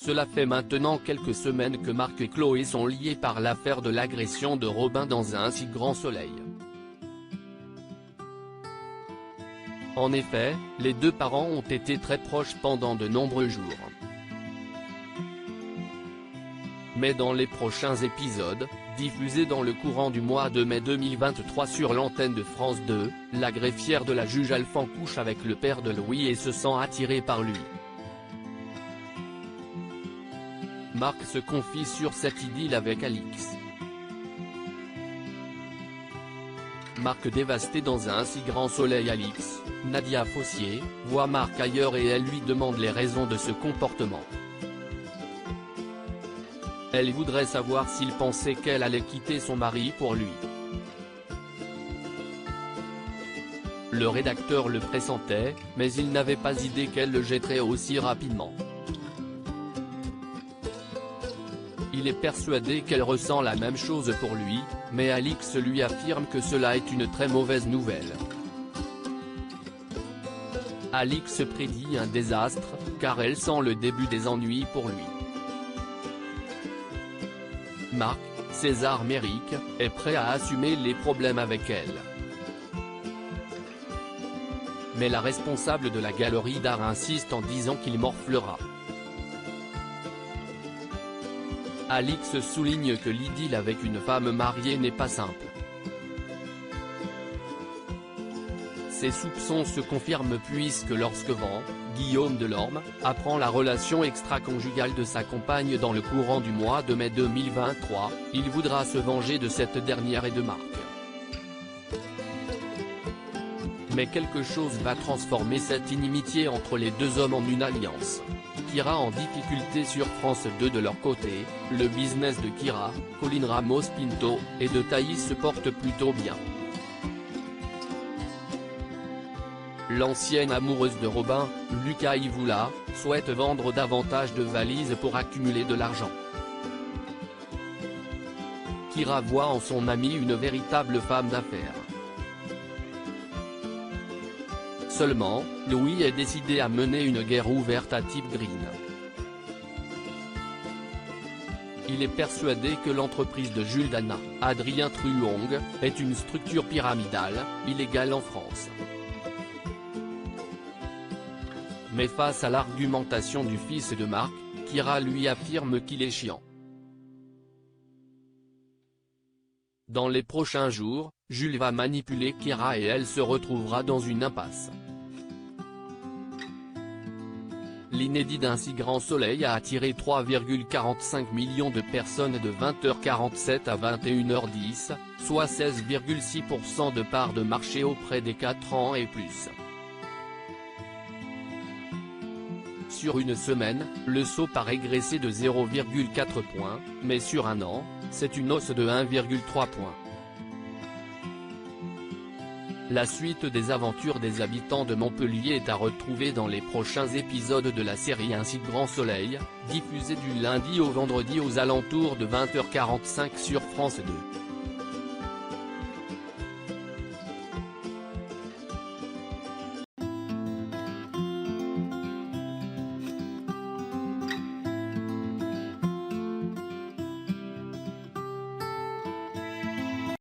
Cela fait maintenant quelques semaines que Marc et Chloé sont liés par l'affaire de l'agression de Robin dans un si grand soleil. En effet, les deux parents ont été très proches pendant de nombreux jours. Mais dans les prochains épisodes, diffusés dans le courant du mois de mai 2023 sur l'antenne de France 2, la greffière de la juge Alphand couche avec le père de Louis et se sent attirée par lui. Marc se confie sur cette idylle avec Alix. Marc dévasté dans un si grand soleil. Alix, Nadia Fossier, voit Marc ailleurs et elle lui demande les raisons de ce comportement. Elle voudrait savoir s'il pensait qu'elle allait quitter son mari pour lui. Le rédacteur le pressentait, mais il n'avait pas idée qu'elle le jetterait aussi rapidement. Il est persuadé qu'elle ressent la même chose pour lui, mais Alix lui affirme que cela est une très mauvaise nouvelle. Alix prédit un désastre, car elle sent le début des ennuis pour lui. Marc, César Méric, est prêt à assumer les problèmes avec elle. Mais la responsable de la galerie d'art insiste en disant qu'il morflera. Alix souligne que l'idylle avec une femme mariée n'est pas simple. Ses soupçons se confirment puisque lorsque Guillaume Delorme, apprend la relation extra-conjugale de sa compagne dans le courant du mois de mai 2023, il voudra se venger de cette dernière et de Marc. Mais quelque chose va transformer cette inimitié entre les deux hommes en une alliance. Kira en difficulté sur France 2. De leur côté, le business de Kira, Colline Ramos-Pinto, et de Thaïs se porte plutôt bien. L'ancienne amoureuse de Robin, Lucas Ivoula, souhaite vendre davantage de valises pour accumuler de l'argent. Kira voit en son amie une véritable femme d'affaires. Seulement, Louis est décidé à mener une guerre ouverte à Type Green. Il est persuadé que l'entreprise de Jules Dana, Adrien Truong, est une structure pyramidale, illégale en France. Mais face à l'argumentation du fils de Marc, Kira lui affirme qu'il est chiant. Dans les prochains jours, Jules va manipuler Kira et elle se retrouvera dans une impasse. L'inédit d'un si grand soleil a attiré 3,45 millions de personnes de 20h47 à 21h10, soit 16,6% de part de marché auprès des 4 ans et plus. Sur une semaine, le saut paraît graissé de 0,4 points, mais sur un an, c'est une hausse de 1,3 points. La suite des aventures des habitants de Montpellier est à retrouver dans les prochains épisodes de la série Un si grand soleil, diffusée du lundi au vendredi aux alentours de 20h45 sur France 2.